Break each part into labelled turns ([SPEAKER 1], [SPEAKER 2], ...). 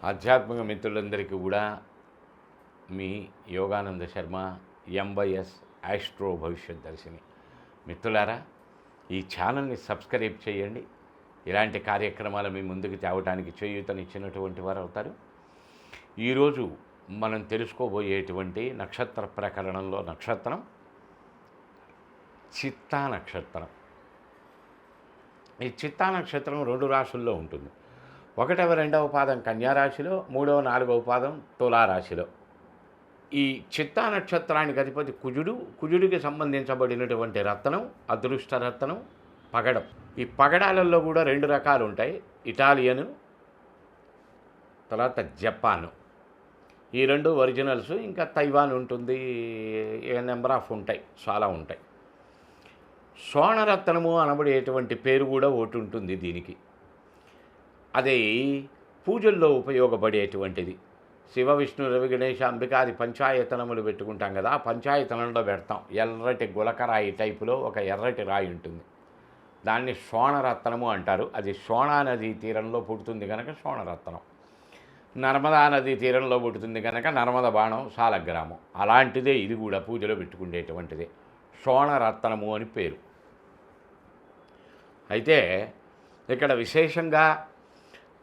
[SPEAKER 1] ఆధ్యాత్మిక మిత్రులందరికీ కూడా మీ యోగానంద శర్మ ఎంవైఎస్ ఆస్ట్రో భవిష్యత్ దర్శిని. మిత్రులారా, ఈ ఛానల్ని సబ్స్క్రైబ్ చేయండి. ఇలాంటి కార్యక్రమాలు మీ ముందుకు తేవడానికి చేయూతనిచ్చినటువంటి వారు అవుతారు. ఈరోజు మనం తెలుసుకోబోయేటువంటి నక్షత్ర ప్రకరణంలో నక్షత్రం చిత్తా నక్షత్రం. ఈ చిత్తా నక్షత్రం 2 రాశుల్లో ఉంటుంది. 1వ 2వ పాదం కన్యారాశిలో, 3వ 4వ పాదం తులారాశిలో. ఈ చిత్తా నక్షత్రానికి అధిపతి కుజుడు. కుజుడికి సంబంధించబడినటువంటి రత్నం అదృష్ట రత్నం పగడం. ఈ పగడాలలో కూడా 2 రకాలు ఉంటాయి. ఇటాలియను, తర్వాత జపాను. ఈ 2 ఒరిజినల్స్. ఇంకా తైవాన్ ఉంటుంది. నెంబర్ ఆఫ్ ఉంటాయి, చాలా ఉంటాయి. స్వర్ణరత్నము అనబడేటువంటి పేరు కూడా ఒకటి ఉంటుంది దీనికి. అది పూజల్లో ఉపయోగపడేటువంటిది. శివ విష్ణు రవి గణేష అంబికాది పంచాయతనములు పెట్టుకుంటాం కదా, ఆ పంచాయతనంలో పెడతాం. ఎర్రటి గులకరాయి టైపులో ఒక ఎర్రటి రాయి ఉంటుంది. దాన్ని స్వర్ణరత్నము అంటారు. అది సోనా నదీ తీరంలో పుడుతుంది కనుక స్వర్ణరత్నం. నర్మదా నదీ తీరంలో పుడుతుంది కనుక నర్మద బాణం సాలగ్రామం. అలాంటిదే ఇది కూడా పూజలో పెట్టుకునేటువంటిదే. స్వర్ణరత్నము అని పేరు. అయితే ఇక్కడ విశేషంగా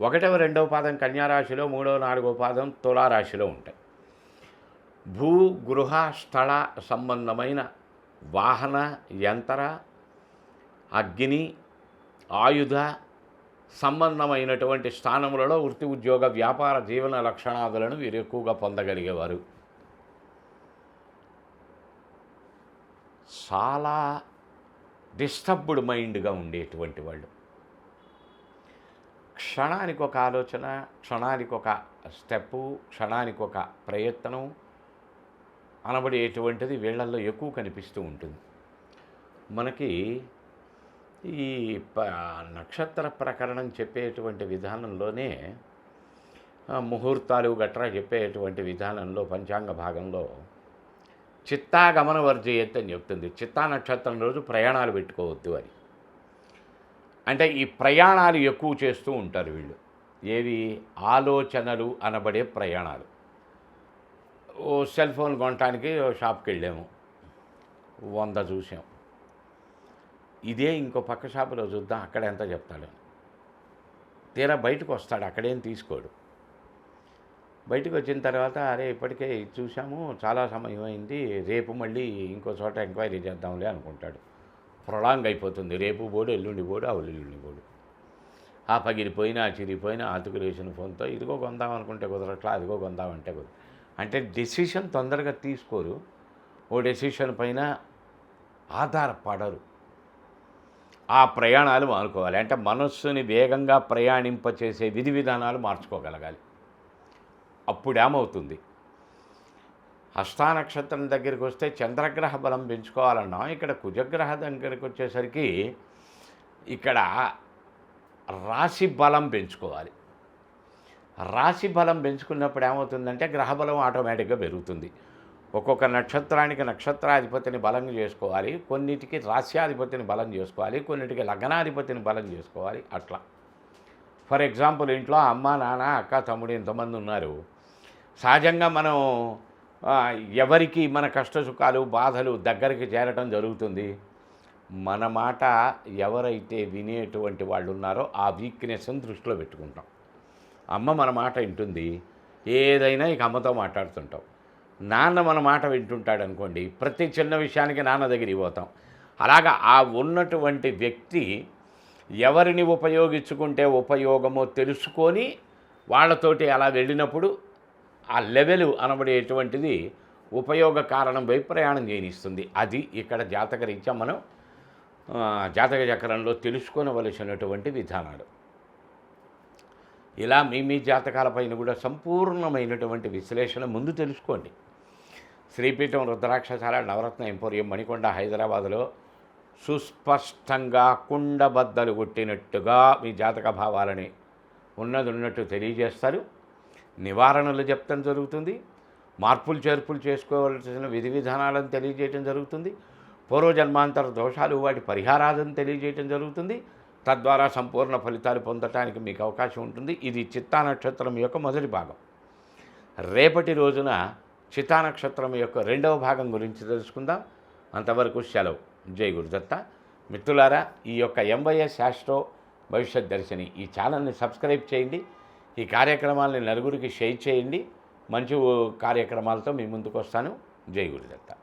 [SPEAKER 1] 1వ 2వ పాదం కన్యారాశిలో, 3వ 4వ పాదం తులారాశిలో ఉంటాయి. భూ గృహ స్థల సంబంధమైన వాహన యంత్ర అగ్ని ఆయుధ సంబంధమైనటువంటి స్థానములలో వృత్తి ఉద్యోగ వ్యాపార జీవన లక్షణాదులను వీరు ఎక్కువగా పొందగలిగేవారు. చాలా డిస్టర్బ్డ్ మైండ్గా ఉండేటువంటి వాళ్ళు. క్షణానికి ఒక ఆలోచన, క్షణానికి ఒక స్టెప్పు, క్షణానికి ఒక ప్రయత్నం అనబడేటువంటిది వీళ్ళల్లో ఎక్కువ కనిపిస్తూ ఉంటుంది. మనకి ఈ నక్షత్ర ప్రకరణం చెప్పేటువంటి విధానంలోనే ముహూర్తాలు గట్రా చెప్పేటువంటి విధానంలో పంచాంగ భాగంలో చిత్తాగమన వర్జయత్ అని చెప్తుంది. చిత్తా నక్షత్రం రోజు ప్రయాణాలు పెట్టుకోవద్దు అని. అంటే ఈ ప్రయాణాలు ఎక్కువ చేస్తూ ఉంటారు వీళ్ళు. ఏవి? ఆలోచనలు అనబడే ప్రయాణాలు. ఓ సెల్ ఫోన్ కొనడానికి షాప్కి వెళ్ళాము, 100 చూసాం. ఇదే ఇంకో పక్క షాపులో చూద్దాం, అక్కడ ఎంత చెప్తాడు. తీరా బయటకు వస్తాడు, అక్కడేం తీసుకోడు. బయటకు వచ్చిన తర్వాత అరే ఇప్పటికే చూసాము, చాలా సమయం అయింది, రేపు మళ్ళీ ఇంకో చోట ఎంక్వైరీ చేద్దాంలే అనుకుంటాడు. ప్రొలాంగ్ అయిపోతుంది. రేపు బోడు, ఎల్లుండి బోడు, ఎల్లుండి బోడు. ఆ పగిలిపోయినా చిరిగిపోయినా అతుకులేసిన ఫోన్తో ఇదిగో కొందాం అనుకుంటే కుదరట్లా, అదిగో కొందామంటే కుదరదు. అంటే డెసిషన్ తొందరగా తీసుకోరు, ఓ డెసిషన్ పైన ఆధారపడరు. ఆ ప్రయాణాలు మానుకోవాలి. అంటే మనస్సుని వేగంగా ప్రయాణింపచేసే విధి విధానాలు మార్చుకోగలగాలి. అప్పుడేమవుతుంది? హస్తా నక్షత్రం దగ్గరికి వస్తే చంద్రగ్రహ బలం పెంచుకోవాలన్నాం. ఇక్కడ కుజగ్రహ దగ్గరికి వచ్చేసరికి ఇక్కడ రాశి బలం పెంచుకోవాలి. రాశి బలం పెంచుకున్నప్పుడు ఏమవుతుందంటే గ్రహబలం ఆటోమేటిక్గా పెరుగుతుంది. ఒక్కొక్క నక్షత్రానికి నక్షత్రాధిపతిని బలం చేసుకోవాలి, కొన్నిటికి రాశ్యాధిపతిని బలం చేసుకోవాలి, కొన్నిటికి లగ్నాధిపతిని బలం చేసుకోవాలి. అట్లా ఫర్ ఎగ్జాంపుల్ ఇంట్లో అమ్మ నాన్న అక్క తమ్ముడు ఇంతమంది ఉన్నారు. సహజంగా మనం ఎవరికి మన కష్ట సుఖాలు బాధలు దగ్గరికి చేరటం జరుగుతుంది. మన మాట ఎవరైతే వినేటువంటి వాళ్ళు ఉన్నారో ఆ వీక్నెస్ని దృష్టిలో పెట్టుకుంటాం. అమ్మ మన మాట వింటుంది, ఏదైనా ఇక అమ్మతో మాట్లాడుతుంటాం. నాన్న మన మాట వింటుంటాడు అనుకోండి, ప్రతి చిన్న విషయానికి నాన్న దగ్గరికి పోతాం. అలాగా ఆ ఉన్నటువంటి వ్యక్తి ఎవరిని ఉపయోగించుకుంటే ఉపయోగమో తెలుసుకొని వాళ్ళతోటి అలా వెళ్ళినప్పుడు ఆ లెవెల్ అనబడేటువంటిది ఉపయోగ కారణం వైపు ప్రయాణం చేయనిస్తుంది. అది ఇక్కడ జాతకరీత్యా మనం జాతక చక్రంలో తెలుసుకోవలసినటువంటి విధానాలు. ఇలా మీ జాతకాలపైన కూడా సంపూర్ణమైనటువంటి విశ్లేషణ ముందు తెలుసుకోండి. శ్రీపీఠం రుద్రాక్షశాల నవరత్న ఎంపోరియం మణికొండ హైదరాబాదులో సుస్పష్టంగా కుండబద్దలు కొట్టినట్టుగా మీ జాతక భావాలని ఉన్నట్టు తెలియజేస్తారు. నివారణలు చెప్తాం జరుగుతుంది. మార్పులు చేర్పులు చేసుకోవాల్సిన విధి విధానాలను తెలియజేయటం జరుగుతుంది. పూర్వజన్మాంతర దోషాలు వాటి పరిహారాలను తెలియజేయటం జరుగుతుంది. తద్వారా సంపూర్ణ ఫలితాలు పొందటానికి మీకు అవకాశం ఉంటుంది. ఇది చిత్తా నక్షత్రం యొక్క మొదటి భాగం. రేపటి రోజున చిత్తా నక్షత్రం యొక్క రెండవ భాగం గురించి తెలుసుకుందాం. అంతవరకు సెలవు. జై గురుదత్త. మిత్రులారా, ఈ యొక్క ఎంవైఎస్ ఆస్ట్రో భవిష్యత్ దర్శిని ఈ ఛానల్ని సబ్స్క్రైబ్ చేయండి. ఈ కార్యక్రమాలని నలుగురికి షేర్ చేయండి. మంచి కార్యక్రమాలతో మీ ముందుకు వస్తాను. జై గురుదత్త.